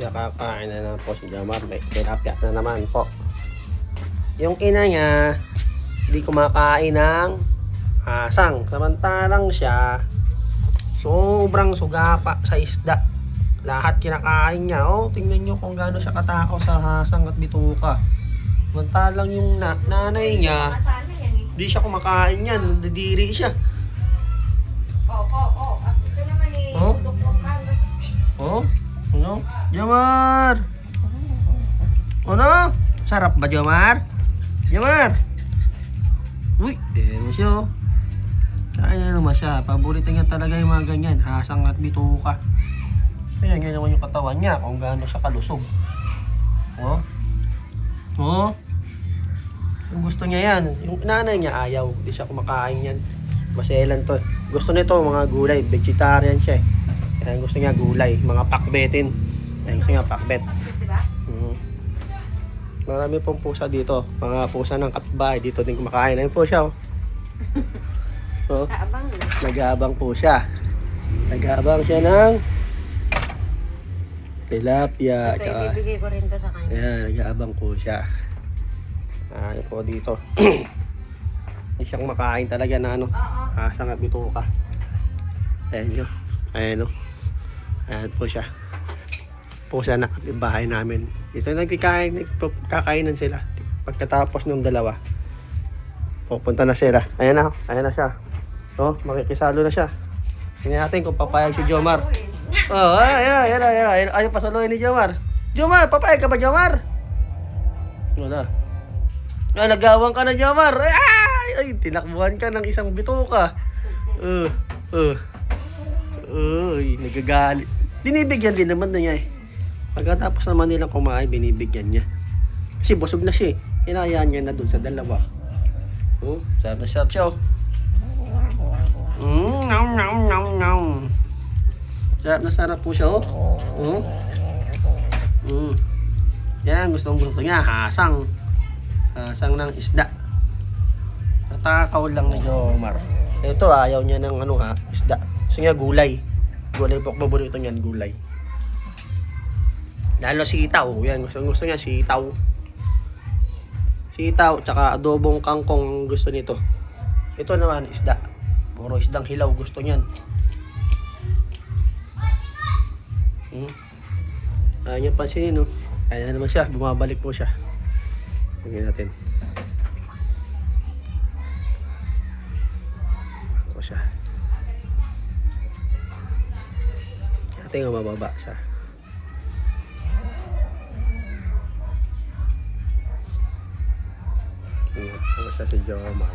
Nakakain na naman po si Jomar. May tilapia na naman po. Yung ina niya, di kumakain ng asang. Samantalang siya, sobrang sugapa sa isda. Lahat kinakain niya. Oh, tingnan nyo kung gaano siya katakaw sa hasang at bituka. Samantalang yung nanay niya, di siya kumakain yan. Nandidiri siya. At ito naman eh. Oh? Oh? Ano? Jomar! Ano? Sarap ba, Jomar? Jomar! Uy, mo siya oh. Kain na naman siya. Paborito niya talaga yung mga ganyan. Hasang at bituka. Kaya ganyan naman yung katawan niya kung gaano siya kalusog. Oh? Oh? Kung gusto niya yan. Yung nanay niya ayaw. Hindi siya kumakain yan. Maselan to. Gusto nito mga gulay. Vegetarian siya eh. Kaya gusto niya gulay. Mga pakbetin. Kaya gusto niya pakbet. Marami pong pusa dito. Mga pusa ng kapitbahay. Dito din kumakain. Ayun po siya oh. So, nag-aabang po siya. Nag-aabang siya ng tilapia. Ito, ibibigay ko rin to sa kanya. Ayan, nag-aabang po siya. Ayun po dito. Hindi siya kumakain talaga na ano. Hasang at bituka. Ayan nyo. Ayan o. Ayan po siya. Pusa na bahay namin. Dito nagkakainan sila. Pagkatapos ng dalawa, pupunta na sila. Ayan na. Ayan na siya. So, makikisalo na siya. Tingnan natin kung papayag si Jomar. Oh, ayan. Ayaw pasaluhin ni Jomar. Jomar, papayag ka ba, Jomar? Wala. Nagawang ka na, Jomar. Ay, tinakbuhan ka ng isang bituka. Nagagalit. Binibigyan din naman na niya eh. Pagkatapos naman nilang kumain, binibigyan niya. Kasi busog na siya eh. Hinayaan niya na dun sa dalawa. Oh, sarap na sarap siya oh. Nom. Sarap na sarap po siya oh. Yan, gusto niya. Hasang ng isda. Natakaw lang ni Jomar. Ito ayaw niya ng isda. Gusto niya gulay. Gulay po, paborito niyan, gulay. Lalo sitaw. Yan, gusto niya sitaw. Sitaw, tsaka adobong kangkong gusto nito. Ito naman, isda. Puro isdang hilaw gusto niyan. Ayaw niya pansinin, no? Ayan naman siya, bumabalik po siya. Tingnan natin. Ako siya. Tingnan mababa siya. Tingnan siya si Jomar.